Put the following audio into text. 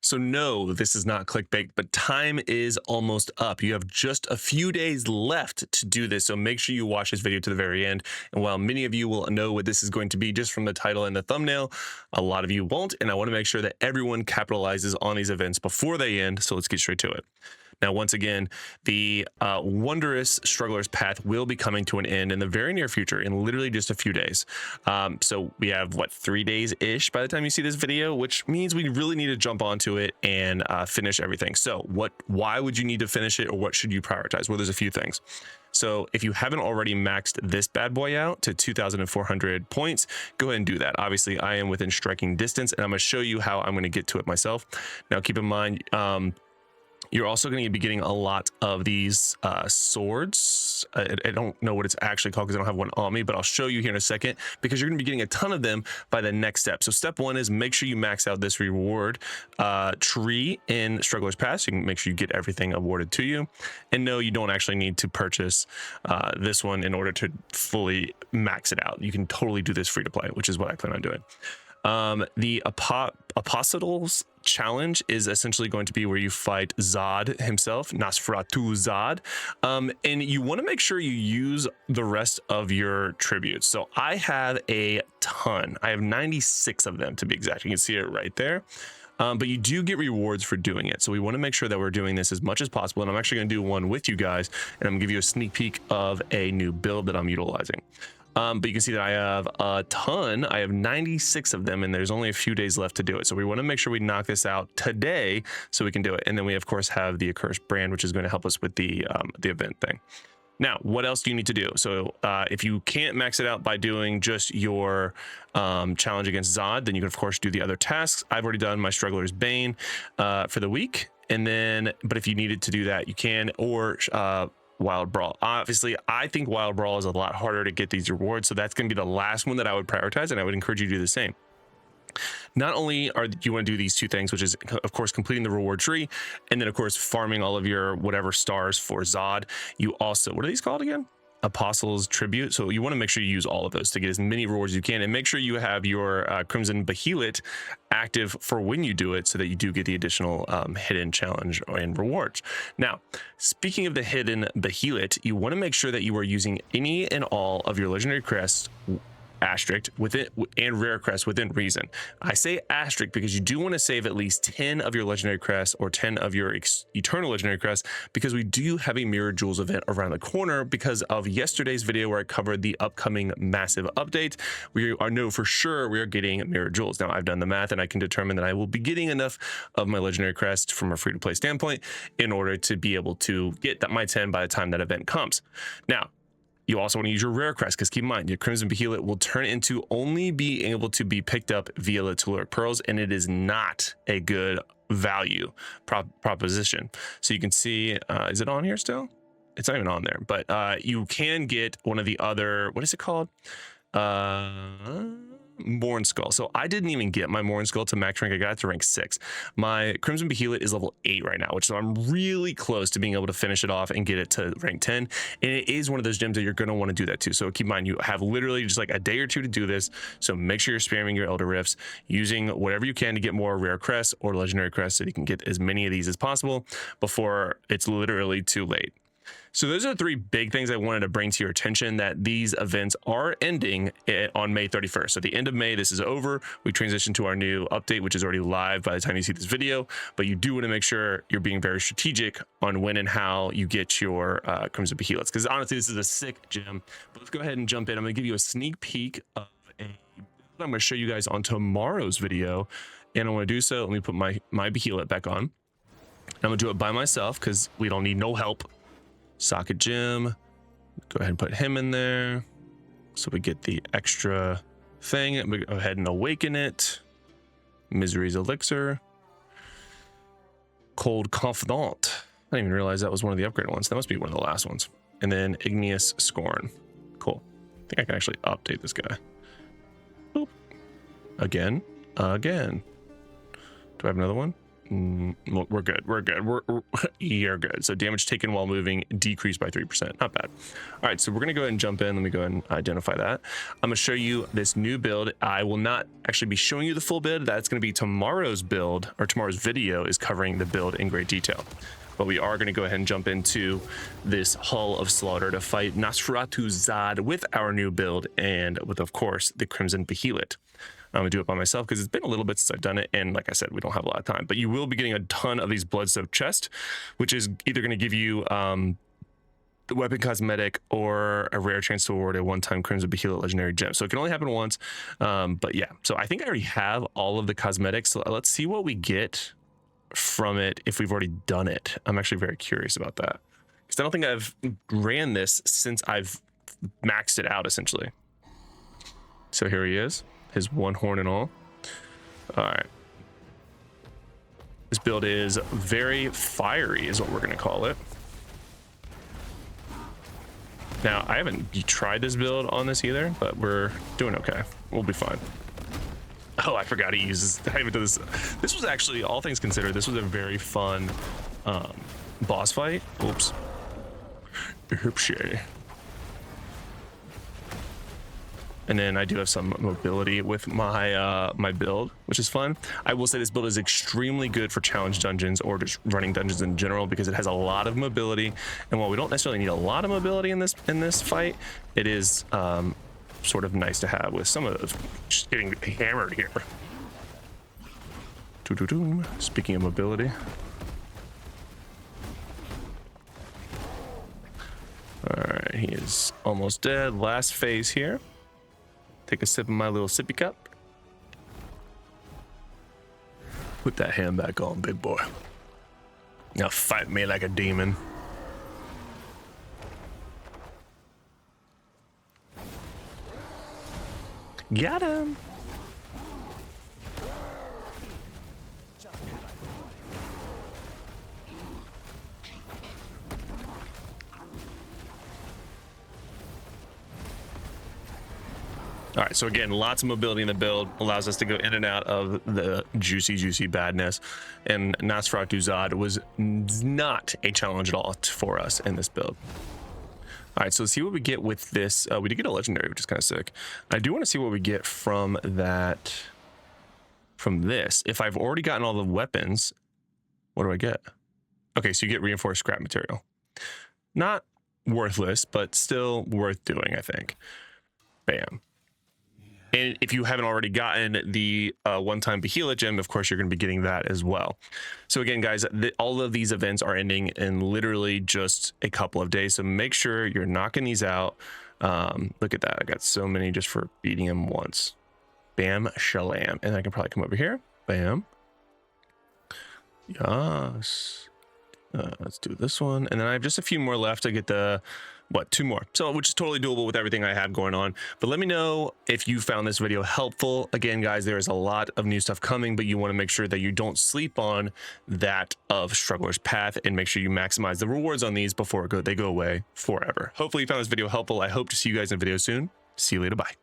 So no, this is not clickbait, but time is almost up. You have just a few days left to do this, so make sure you watch this video to the very end. And while many of you will know what this is going to be just from the title and the thumbnail, a lot of you won't, and I want to make sure that everyone capitalizes on these events before they end, so let's get straight to it. Now, once again, the wondrous Struggler's Path will be coming to an end in the very near future, in literally just a few days. So we have, what, 3 days-ish by the time you see this video, which means we really need to jump onto it and finish everything. So why would you need to finish it, or what should you prioritize? Well, there's a few things. So if you haven't already maxed this bad boy out to 2,400 points, go ahead and do that. Obviously, I am within striking distance, and I'm going to show you how I'm going to get to it myself. Now, keep in mind, you're also going to be getting a lot of these swords. I don't know what it's actually called because I don't have one on me, but I'll show you here in a second, because you're going to be getting a ton of them by the next step. So step one is make sure you max out this reward tree in Struggler's Path, so you can make sure you get everything awarded to you. And no, you don't actually need to purchase this one in order to fully max it out. You can totally do this free to play, which is what I plan on doing. The Apostles challenge is essentially going to be where you fight Zod himself, Nosferatu Zod, and you want to make sure you use the rest of your tributes. So I have a ton. I have 96 of them to be exact. You can see it right there. But you do get rewards for doing it. So we want to make sure that we're doing this as much as possible. And I'm actually going to do one with you guys, and I'm going to give you a sneak peek of a new build that I'm utilizing. But you can see that I have a ton. I have 96 of them, and there's only a few days left to do it. So we want to make sure we knock this out today so we can do it. And then we, of course, have the Accursed brand, which is going to help us with the event thing. Now, what else do you need to do? So if you can't max it out by doing just your challenge against Zod, then you can, of course, do the other tasks. I've already done my Struggler's Bane for the week. And then, but if you needed to do that, you can, or Wild Brawl. Obviously, I think Wild Brawl is a lot harder to get these rewards, so that's going to be the last one that I would prioritize, and I would encourage you to do the same. Not only do you want to do these two things, which is, of course, completing the reward tree, and then, of course, farming all of your whatever stars for Zod, you also, what are these called again? Apostles Tribute. So you want to make sure you use all of those to get as many rewards as you can, and make sure you have your Crimson Behelit active for when you do it, so that you do get the additional hidden challenge and rewards. Now, speaking of the hidden Behelit, you want to make sure that you are using any and all of your legendary crests asterisk within and rare crests within reason. I say asterisk because you do want to save at least 10 of your legendary crests or 10 of your eternal legendary crests, because we do have a Mirror Jewels event around the corner because of yesterday's video where I covered the upcoming massive update. We know for sure we are getting Mirror Jewels. Now, I've done the math and I can determine that I will be getting enough of my legendary crests from a free to play standpoint in order to be able to get my 10 by the time that event comes. Now, you also want to use your rare crest, because keep in mind, your Crimson Behelit will turn into only being able to be picked up via the Telluric Pearls, and it is not a good value proposition. So you can see, is it on here still? It's not even on there, but you can get one of the other, what is it called? Morn Skull. So I didn't even get my Morn Skull to max rank. I got it to rank 6. My Crimson Behelit is level 8 right now, which so I'm really close to being able to finish it off and get it to rank 10. And it is one of those gems that you're going to want to do that too. So keep in mind, you have literally just like a day or two to do this. So make sure you're spamming your Elder Rifts, using whatever you can to get more rare crests or legendary crests, so you can get as many of these as possible before it's literally too late. So those are the 3 big things I wanted to bring to your attention, that these events are ending on May 31st. So at the end of May, this is over. We transition to our new update, which is already live by the time you see this video. But you do want to make sure you're being very strategic on when and how you get your Crimson Behelits, because honestly, this is a sick gem. But let's go ahead and jump in. I'm going to give you a sneak peek of a build I'm going to show you guys on tomorrow's video. And I want to do so. Let me put my Behelit back on. I'm going to do it by myself because we don't need no help. Socket Gem, go ahead and put him in there so we get the extra thing. We go ahead and awaken it. Misery's Elixir, Cold Confidant. I didn't even realize that was one of the upgraded ones. That must be one of the last ones. And then Igneous Scorn. Cool. I think I can actually update this guy. Boop. Again. Do I have another one? We're good. You're good. So damage taken while moving decreased by 3%. Not bad. All right, so we're gonna go ahead and jump in. Let me go ahead and identify that. I'm gonna show you this new build. I will not actually be showing you the full build. That's gonna be tomorrow's build, or tomorrow's video is covering the build in great detail. But we are gonna go ahead and jump into this Hall of Slaughter to fight Nosferatu Zod with our new build and with, of course, the Crimson Behelit. I'm gonna do it by myself because it's been a little bit since I've done it, and like I said, we don't have a lot of time. But you will be getting a ton of these blood-soaked chests, which is either gonna give you the weapon cosmetic or a rare chance to award a one-time Crimson Behelit legendary gem. So it can only happen once. But yeah, so I think I already have all of the cosmetics. So let's see what we get from it if we've already done it. I'm actually very curious about that because I don't think I've ran this since I've maxed it out essentially. So here he is. His one horn and all. All right. This build is very fiery is what we're going to call it. Now, I haven't tried this build on this either, but we're doing okay. We'll be fine. Oh, I forgot he uses... I haven't done this. This was actually, all things considered, this was a very fun boss fight. Oops. Oopsie. And then I do have some mobility with my my build, which is fun. I will say this build is extremely good for challenge dungeons or just running dungeons in general because it has a lot of mobility. And while we don't necessarily need a lot of mobility in this fight, it is sort of nice to have with some of those. Just getting hammered here. Speaking of mobility. All right, he is almost dead. Last phase here. Take a sip of my little sippy cup. Put that hand back on, big boy. Now fight me like a demon. Got him. All right, so again, lots of mobility in the build allows us to go in and out of the juicy badness. And Nosferatu Zod was not a challenge at all for us in this build. All right, so let's see what we get with this. We did get a legendary, which is kind of sick. I do want to see what we get from that, from this. If I've already gotten all the weapons, what do I get? Okay, so you get reinforced scrap material. Not worthless, but still worth doing, I think. Bam. And if you haven't already gotten the one-time Behelit gem, of course, you're going to be getting that as well. So again, guys, all of these events are ending in literally just a couple of days. So make sure you're knocking these out. Look at that. I got so many just for beating him once. Bam, shalam. And I can probably come over here. Bam. Yes. Let's do this one. And then I have just a few more left to get the... What, 2 more? So, which is totally doable with everything I have going on. But let me know if you found this video helpful. Again, guys, there is a lot of new stuff coming, but you want to make sure that you don't sleep on that of Struggler's Path and make sure you maximize the rewards on these before they go away forever. Hopefully you found this video helpful. I hope to see you guys in a video soon. See you later. Bye.